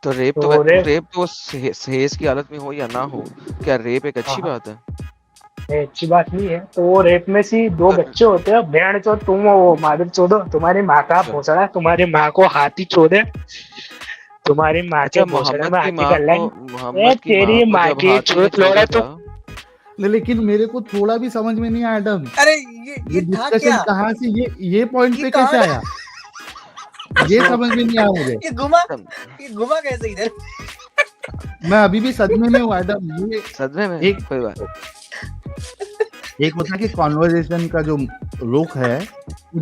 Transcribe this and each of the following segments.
तो तो रेप तो सहेज की हालत में हो या ना हो, क्या रेप एक अच्छी बात है? अच्छी बात नहीं है। तो वो रेप में से 2 बच्चे होते हैं, भेड़ चो तुम हो, वो मादर चोदो, तुम्हारी माँ का अच्छा भोसड़ा, तुम्हारी माँ को हाथी चोदे, तुम्हारी माँ के अच्छा, भोसड़े में हाथी का लैंड। ए मोहम्मद की माँ तेरी को माँ जब की हाथी ने चूत चोदा लोड़ा था। तुम। लेकिन मेरे को थोड़ा भी समझ में नहीं आया एडम, अरे ये ये था डिस्कशन क्या? कहाँ से ये पॉइंट ये पे कहाँ कैसे आया, ये तो समझ में नहीं आया मुझे। ये घुमा कैसे इधर? मैं अभी भी सदमे में हूँ एडम। ये सदमे में एक कोई बात। एक होता है कि कॉन्वर्जेशन का जो रुख है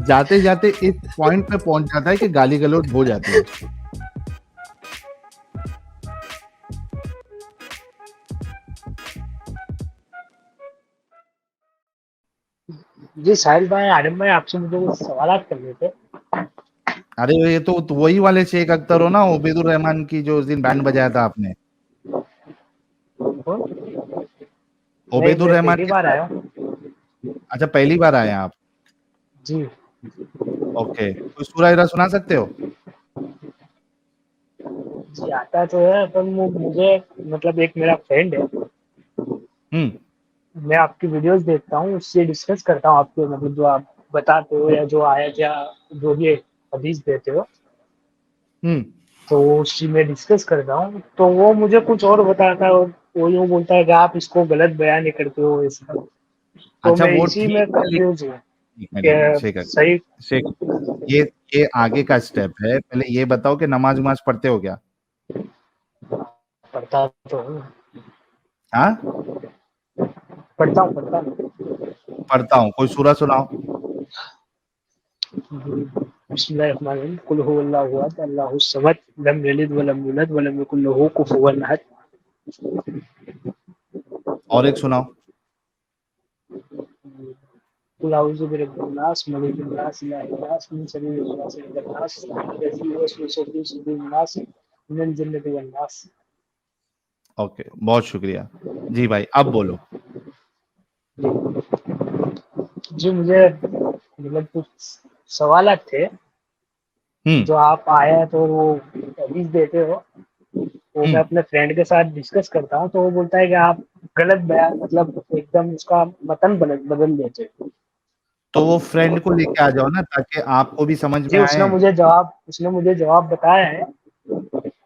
जाते जाते इस पॉइंट पे पहुंच जाता है कि गाली गलौज हो जाती है। जी साहिल भाई, आदम भाई, आपसे मुझे कुछ सवाल करने थे। अरे ये तो वही वाले शेख अख्तर हो ना, उबैदुर रहमान की जो उस दिन बैंड बजाया था आपने, नहीं, उबैदुर मैं रहमान पहली के बार साथ। आया हूँ। अच्छा, पहली बार आए हैं आप? जी। ओके, कोई सूरह इरा सुना सकते हो? जी आता तो है, पर मुझे मतलब एक मेरा फ्रेंड है, हम्म मैं आपकी वीडियोस देखता हूँ, उससे डिस्कस करता हूँ आपके, मतलब जो आप बताते हो या जो आयत या जो भी हदीस देते हो, हम्म तो उससे मैं डिस्कस करता हूँ, तो वो मुझे कुछ और बताता है, और वो यूँ बोलता है कि आप इसको गलत बयान नहीं करते हो ऐसा। तो अच्छा मैं वो इसी में ठीक है, कंफ्यूज हूँ लेकिन कि शेख अख्तर, सही। शेख ये आगे का स्टेप है। पहले ये बताओ कि नमाज उमाज पढ़ते हो क्या? पढ़ता तो हूँ, हाँ, पढ़ता हूँ। पढ़ता हूँ। कोई सूरह सुनाओ। बिस्मिल्लाहिर्रहमानिर्रहीम, कुल हुवल्लाहु अहद, अल्लाहुस समद, लम यलिद वलम यूलद वलम यकुल लहू कुफुवन अहद। और एक सुनाओ। कुल अऊज़ु बिरब्बिन नास, मलिकिन नास, इलाहिन नास, मिन शर्रिल वसवासिल नास, अल्लज़ी युवस्विसु फी सुदूरिन नास, मिनल जिन्नति वन नास। ओके, बहुत शुक्रिया। जी भाई, अब बोलो। जी मुझे मतलब कुछ सवालात थे, हम्म जो आप आया तो वो हदीस देते हो, वो मैं हम्म अपने फ्रेंड के साथ डिस्कस करता हूँ, तो वो बोलता है कि आप गलत बयान, मतलब एकदम उसका मतन बदल देते हो। तो वो फ्रेंड को लेके आ जाओ ना, ताकि आपको भी समझ जी में आए। उसने मुझे जवाब बताया है,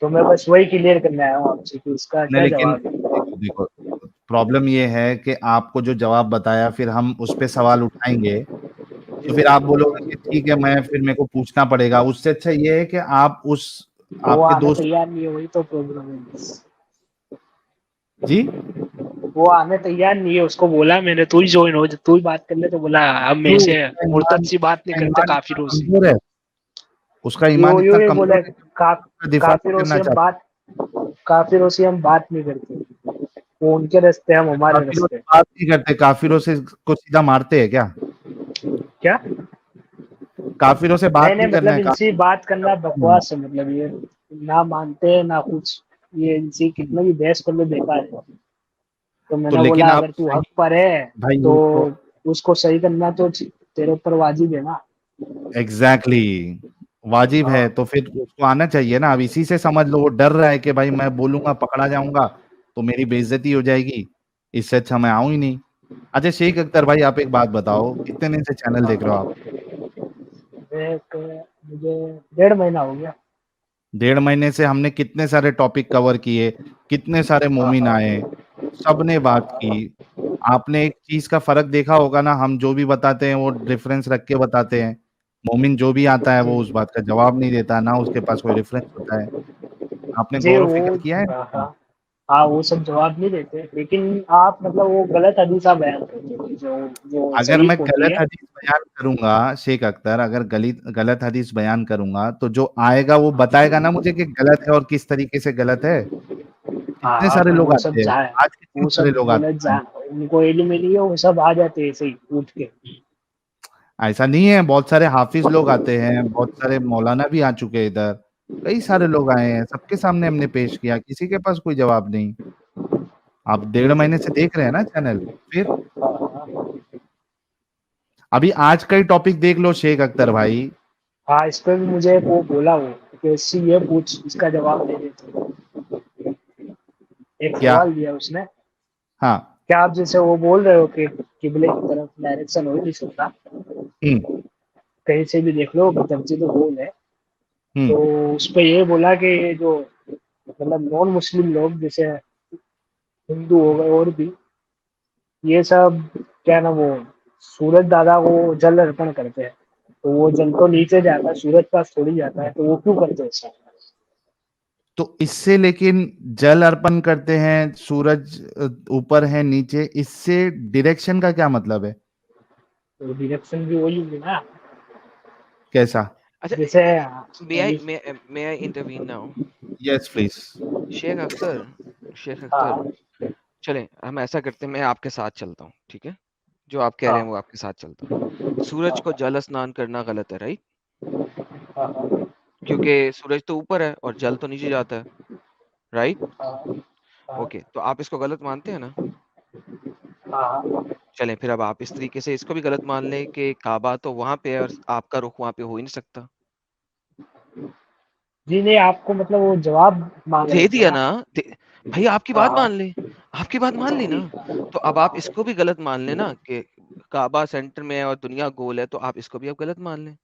तो मैं बस वही क्लियर करने आया हूँ आपसे कि इसका नहीं क्या लेकिन जवाब है। देखो देखो, प्रॉब्लम ये है कि आपको जो जवाब बताया फिर हम उस पे सवाल उठाएंगे, तो फिर आप बोलोगे कि ठीक है, मैं फिर मेरे को पूछना पड़ेगा। उससे अच्छा ये है कि आप उस तो वो आपके आने दोस्त। तैयार नहीं है, वही तो प्रॉब्लम है बस। जी, वो आने तैयार नहीं है, उसको बोला मैंने तू ही ज्वाइन हो, तू ही बात कर ले, तो बोला अब क्यों? मेरे से मुर्तद सी बात नहीं उसका करते ईमान इतना काफिरों से। कमजोर है, उसका यो ईमान यो इतना ये बोला कमजोर है कि उसका दिफा नहीं काफिरों करना से हम चाहता। बात काफिरों से हम बात नहीं करते, वो उनके रास्ते, हम हमारे काफिरों से रास्ते। बात नहीं करते, काफिरों से को सीधा मारते हैं क्या? क्या? काफिरों से बात नहीं नहीं करना मतलब है, इनसे बात करना काफिर। बकवास है, मतलब ये ना मानते हैं ना कुछ, ये इनसे कितना भी बहस कर लो बेकार है। तो तो मैंने लेकिन बोला आप अगर तू सही, हक पर है भाई तो ये तो उसको सही करना तो तेरे ऊपर वाजिब है ना। एग्जैक्टली वाजिब है, हाँ तो फिर उसको आना चाहिए ना। अब इसी से समझ लो, वो डर रहा है कि भाई मैं बोलूंगा पकड़ा जाऊंगा तो मेरी बेइज्जती हो जाएगी, इससे अच्छा मैं आऊं ही नहीं। अच्छा शेख अख्तर भाई, आप एक बात बताओ, कितने दिन से चैनल देख रहे हो आप? मुझे 1.5 महीना हो गया। 1.5 महीने से हमने कितने सारे टॉपिक कवर किए, कितने सारे हाँ मोमिन हाँ आए, सबने बात की। आपने एक चीज का फर्क देखा होगा ना, हम जो भी बताते हैं वो रेफरेंस रख के बताते हैं। मोमिन जो भी आता है जी वो उस बात का जवाब नहीं देता, ना उसके पास कोई रेफरेंस होता है। आपने जी गौर वो फिक्र किया है? हाँ हाँ हाँ, वो सब जवाब नहीं देते, लेकिन आप मतलब वो गलत हदीसा बयान करते हो जो जो अगर सही मैं होती गलत है। हदीस बयान करूंगा शेख अख्तर, अगर गलत गलत हदीस बयान करूंगा तो जो आएगा वो बताएगा ना मुझे कि गलत है और किस तरीके से गलत है। हाँ कितने हाँ, सारे पर लोग वो सब आते हैं, जाए, आज कितने वो सारे सब लोग गलत आते हैं। जान, उनको इल्म नहीं है, वो सब आ जाते हैं ऐसे ही उठ के। ऐसा नहीं है, बहुत सारे हाफिज लोग आते हैं, बहुत सारे मौलाना भी आ चुके हैं इधर, कई सारे लोग आए हैं, सबके सामने हमने पेश किया, किसी के पास कोई जवाब नहीं। आप 1.5 महीने से देख रहे हैं ना चैनल, फिर हाँ हाँ अभी आज का ही टॉपिक देख लो शेख अख्तर भाई। हाँ, इस पे भी मुझे वो बोला, वो कि इससे ये पूछ, इसका जवाब दे दे। एक क्या? सवाल दिया उसने, हाँ। क्या आप जैसे वो बोल रहे हो कि किबले की तरफ डायरेक्शन हो ही नहीं सकता, हम्म। कहीं से भी देख लो, मस्जिद तो गोल है, तो हम्म। उस पे ये बोला कि ये जो मतलब नॉन मुस्लिम लोग जैसे हिंदू हो गए और भी, ये सब क्या ना वो सूरज दादा को जल अर्पण करते हैं, तो वो जल तो नीचे जाता है, सूरज पास थोड़ी जाता है, तो वो क्यों करते हैं ऐसा? तो इससे लेकिन जल अर्पण करते हैं, सूरज ऊपर है नीचे, इससे डायरेक्शन का क्या मतलब है? तो डायरेक्शन भी वही हुई ना, कैसा? अच्छा, जैसे may I intervene now? Yes please. Sheikh Akhtar, Sheikh हाँ अख्तर, चलें हम ऐसा करते हैं, मैं आपके साथ चलता हूँ, ठीक है? जो आप कह रहे हाँ हैं वो आपके साथ चलता हूँ। सूरज को जल स्नान करना गलत है, राइट? हाँ हाँ क्योंकि सूरज तो ऊपर है और जल तो नीचे जाता है, राइट? हाँ ओके, तो आप इसको गलत मानते हैं ना? हाँ। चलें फिर अब आप इस तरीके से इसको भी गलत मान लें कि काबा तो वहाँ पे है और आपका रुख वहाँ पे हो ही नहीं सकता। जी नहीं, आपको मतलब वो जवाब मांग रहे दे थे दिया ना। ना, भाई आपकी हाँ बात हाँ मान ले, आपकी बात मान ली ना, तो अब आप इसको भी गलत मान लेना कि काबा सेंटर में है और दुनिया गोल है, तो आप इसको भी अब गलत मान लें।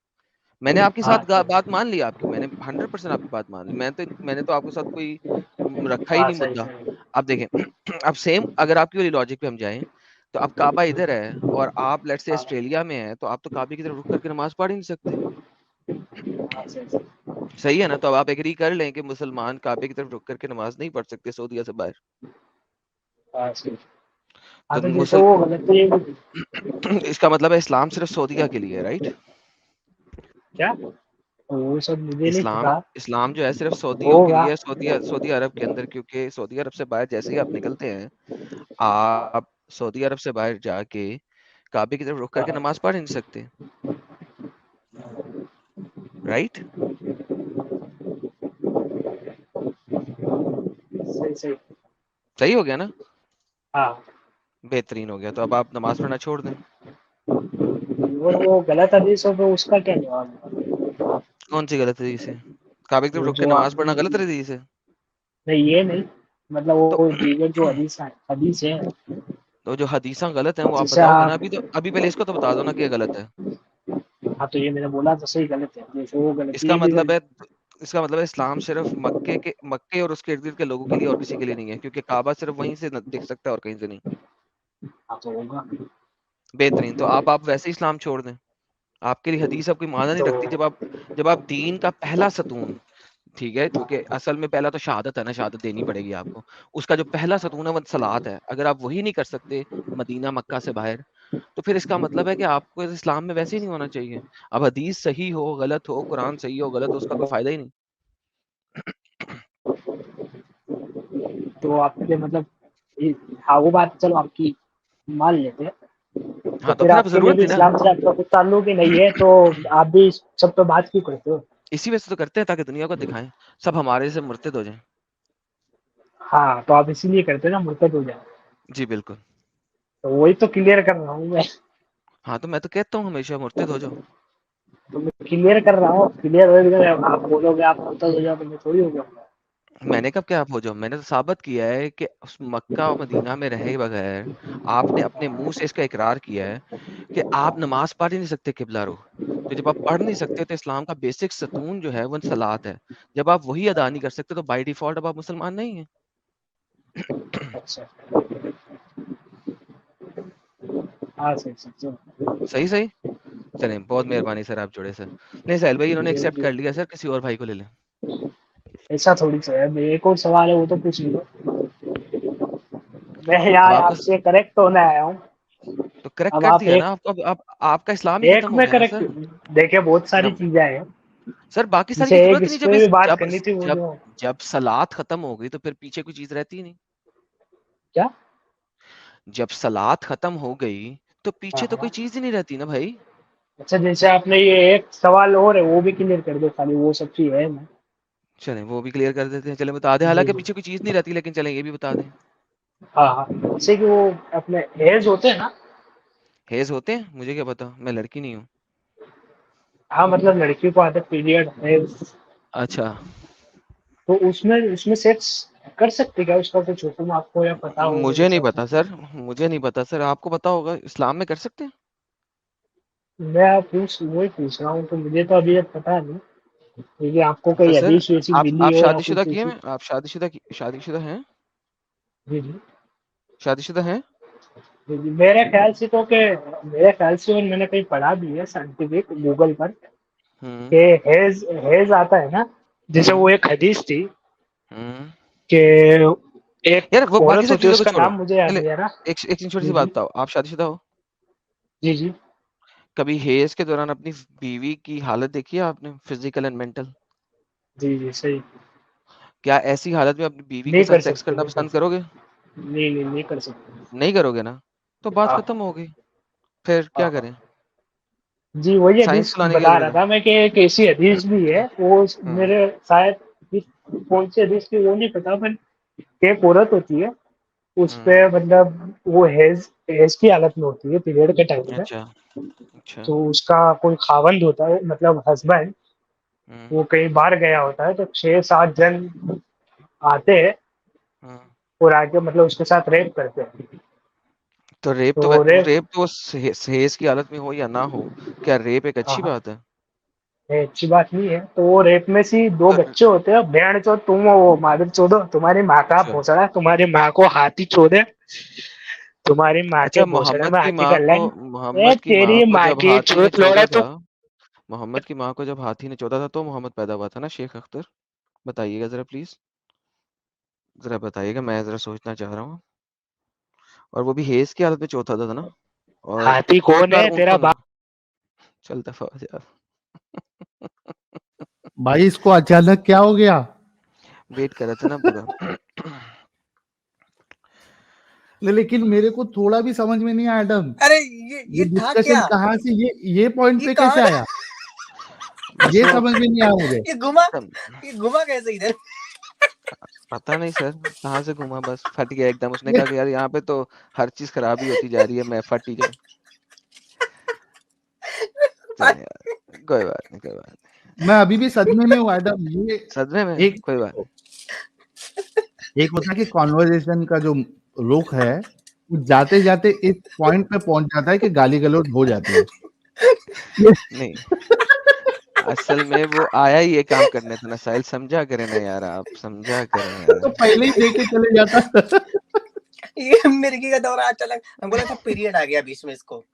मैंने आपके हाँ साथ बात मान ली आपकी, मैंने 100% आपकी बात मान ली, मैंने तो आपके साथ कोई रखा ही हाँ, नहीं सही मुद्दा। सही। अब देखें अब सेम अगर आपकी वाली लॉजिक पे हम जाएं, तो अब काबा इधर है और आप लेट्स से हाँ ऑस्ट्रेलिया में है, तो आप तो काबे की तरफ रुख करके नमाज पढ़ ही नहीं सकते। हाँ, सही सही। सही है ना? तो अब आप एग्री कर लें कि मुसलमान काबे की तरफ रुख करके नमाज नहीं पढ़ सकते सऊदीया से बाहर। हाँ सही। हाँ तो तो जैसे मुसल वो गलत तो ये भी- इसका मतलब है इस्लाम सिर्फ सऊदीया के लिए है, राइट? क्या, वो सब मुझे नहीं इस्लाम पता। इस्लाम जो है सिर्फ सऊदियों के होगा। लिए है, सऊदी अरब के अंदर, क्योंकि सऊदी अरब से बाहर जैसे ही आप निकलते हैं, आप सऊदी अरब से बाहर जाके काबे की तरफ रुख हाँ करके नमाज पढ़ नहीं सकते, राइट? सही सही। सही हो गया ना? हाँ, बेहतरीन हो गया, तो अब आप नमाज पढ़ना छोड़ दें। और वो गलत हदीस हो तो उसका क्या जवाब है? कौन सी गलत हदीस है? काबे की तरफ वो रुख के जो नमाज आप पढ़ना गलत हदीस है? नहीं, ये नहीं, मतलब तो वो दीगर जो हदीस है, तो जो हदीसा गलत हैं वो आप जैसे बताओगे ना, आप, अभी पहले इसको तो बता दो ना कि ये गलत है। हाँ तो ये मैंने बोला तो सही, गलत है, जैसे वो गलत इसका ये भी मतलब गलत। है इसका मतलब है इस्लाम सिर्फ मक्के और उसके इर्द गिर्द के लोगों के लिए और किसी के लिए नहीं है, क्योंकि काबा सिर्फ वहीं से दिख सकता है और कहीं से नहीं। हाँ तो होगा। बेहतरीन, तो आप वैसे इस्लाम छोड़ दें, आपके लिए हदीस अब कोई मायने नहीं तो रखती। जब आप दीन का पहला सतून, ठीक है, क्योंकि असल में पहला तो शहादत है ना, शहादत देनी पड़ेगी आपको। उसका जो पहला सतून है वो सलात है, अगर आप वही नहीं कर सकते मदीना मक्का से बाहर, तो फिर इसका मतलब है कि आपको इस इस्लाम में वैसे ही नहीं होना चाहिए। अब हदीस सही हो गलत हो, कुरान सही हो गलत हो, उसका कोई फायदा ही नहीं। तो आपके मतलब हाँ वो बात चलो आपकी मान लेते हैं, तो हाँ, तो फिर फिर अब आपके लिए जरूरत भी नहीं ना, इस्लाम से आपका कुछ ताल्लुक ही नहीं है, तो आप भी इस सब पे बात क्यों करते हो? इसी वजह से तो करते हैं ताकि दुनिया को दिखाएं, सब हमारे से मुर्तद हो जाएं। हाँ तो आप इसीलिए करते हो ना, मुर्तद हो जाए। जी बिल्कुल। तो वही तो क्लियर कर रहा हूँ मैं। हाँ, तो मैं तो कहता हूँ हमेशा मुर्तद हो जाओ। तो मैं क्लियर कर रहा हूँ, क्लियर हो गया, आप बोलोगे आप मुर्तद हो जाओ तो मैं थोड़ी हो गया। मैंने कब क्या आप हो जाओ, मैंने तो साबित किया है कि उस मक्का और मदीना में रहे बगैर आपने अपने मुंह से इसका इकरार किया है कि आप नमाज पढ़ ही नहीं सकते किबला रुख। तो जब आप पढ़ नहीं सकते तो इस्लाम का बेसिक सतून जो है वो सलात है। जब आप वही अदा नहीं कर सकते तो बाय डिफॉल्ट अब आप मुसलमान नहीं हैं। अच्छा, हाँ सही सही चलो। सही सही। चलें, बहुत मेहरबानी सर आप जुड़े सर। नहीं साहिल भाई, इन्होंने एक्सेप्ट कर लिया सर, किसी और भाई को ले लें। ऐसा थोड़ी सा है, एक और सवाल है वो तो पूछ लो। मैं अब यहाँ आपका आपसे करेक्ट होने आया हूँ। तो करेक्ट अब कर आप दिया ना एक आपको, अब आपका इस्लाम ही एक खत्म हो में गया ना करेक्ट, सर। देखिए बहुत सारी नम चीजें हैं, सर बाकी सारी जैसे की एक जरूरत ही इस नहीं, पे भी बात करनी थी, वो जब जो जब सलात खत्म हो गई तो फिर पीछे कोई चीज रहती ही नहीं। क्या। जब सलात खत्म हो गई तो हाँ पीछे तो कोई हाँ। चीज ही नहीं रहती ना भाई। अच्छा जैसे आपने ये एक सवाल और है वो भी क्लियर कर दो, खाली वो सब चीज है ना। चलें वो भी क्लियर कर देते हैं, चलें बता दें, जी हालांकि जी। पीछे कोई चीज नहीं रहती, लेकिन चलें ये भी बता दें। हाँ हाँ, जैसे कि वो अपने हेज होते हैं ना। हेज होते हैं, मुझे क्या पता, मैं लड़की नहीं हूँ। हाँ मतलब लड़की को आते पीरियड हेज, अच्छा। तो उसमें उसमें सेक्स कर सकते क्या उसका कुछ हुक्म आपको या पता हो? मुझे नहीं पता सर, मुझे नहीं पता सर, आपको पता होगा इस्लाम में कर सकते हैं? मैं वही पूछ रहा हूँ, तो मुझे तो अभी तक पता नहीं, क्योंकि आपको तो कोई सर हदीस वैसी मिली आप हो या शादीशुदा कुछ किए ऐसी? हैं? आप शादीशुदा हैं? जी जी शादीशुदा हैं? जी जी। मेरे ख्याल से, और मैंने कहीं पढ़ा भी है साइंटिफिक गूगल पर, हुँ, कि हेज आता है ना, जैसे वो हुँ, एक हदीस थी हुँ। कि यार एक वो बाकी औरत सब होती है, चीज़ों को उसका छोड़ो। नाम मुझे याद पहले नहीं आ रहा। एक एक छोटी-सी जी बात जी बताओ, आप शादीशुदा हो? जी जी कभी हेज़ के दौरान अपनी बीवी की हालत देखी है आपने? Physical and mental? जी जी सही। क्या ऐसी हालत में अपनी बीवी के नहीं साथ कर सेक्स सकते, करना नहीं कर पसंद सकते। करोगे? नहीं कर सकते। नहीं करोगे ना? तो बात हाँ खत्म हो गई। फिर हाँ क्या हाँ। करें? जी वही साइंस हदीस को लाने की बता रहा ज़रूरत था मैं कि एक ऐसी हदीस भी है, वो है। हुँ, मेरे शायद कौन सी हदीस की वो नहीं पता, पर एक औरत होती है, उस हुँ। पे मतलब वो हेज हेज की हालत में होती है पीरियड के टाइम में। अच्छा, अच्छा। तो उसका कोई खावंद होता है, मतलब हस्बैंड, हुँ, वो कहीं बाहर गया होता है, तो 6-7 जन आते हैं हुँ। और आके मतलब उसके साथ रेप करते हैं। तो रेप तो तो रेप, रेप तो सहेज की हालत में हो या ना हो, क्या रेप एक हाँ अच्छी हाँ, बात है? ये अच्छी बात नहीं है। तो वो रेप में से 2 तो बच्चे होते हैं, भेड़ चो तुम हो मादर चोदो, तुम्हारी माँ का अच्छा, भोसड़ा, तुम्हारी माँ को हाथी चोदे, तुम्हारी माँ के अच्छा भोसड़े में हाथी का लैन, ए मोहम्मद की माँ तेरी को माँ जब की हाथी ने चूत लोड़ा चोदा तो। था मोहम्मद की माँ को जब हाथी ने चोदा था तो मोहम्मद पैदा हुआ था ना शेख अख्तर? बताइएगा ज़रा प्लीज़, ज़रा बताइएगा, मैं ज़रा सोचना चाह रहा हूँ। और वो भी हेज़ की हालत में चौथा था ना? और हाथी कौन चोचला है ऊँट तेरा कौन है? बाप? चल दफ़ा हो जा। भाई इसको अचानक क्या हो गया? वेट कर रहा था ना पूरा। लेकिन मेरे को थोड़ा भी समझ में नहीं आया एडम, अरे ये ये था डिस्कशन क्या? कहाँ से ये पॉइंट ये पे कैसे कहाँ आया? बस ये वो समझ में नहीं आया मुझे। ये घुमा तब ये घुमा कैसे इधर? पता नहीं सर, कहाँ से घूमा बस फट गया एकदम। उसने कहा कि यार यहाँ पे तो हर चीज़ खराब ही होती जा रही है, मैं फट ही जाऊँ। चल यार, कोई बात नहीं, कोई बात नहीं। मैं अभी भी सदमे में हूँ एडम। ये सदमे में? एक कोई बात नहीं। एक होता है कि कॉन्वर्सेशन का जो रुख है, वो जाते-जाते इस पॉइंट पे पहुँच जाता है कि गाली-गलौज हो जाती है। ये नहीं, असल में वो आया ही ये काम करने था ना साहिल, समझा करें ना यार आप, समझा करें तो यार। पहले ही दे के चले जाता। ये मिर्गी का दौरा अचानक, मैं बोला था पीरियड आ गया बीच में इसको।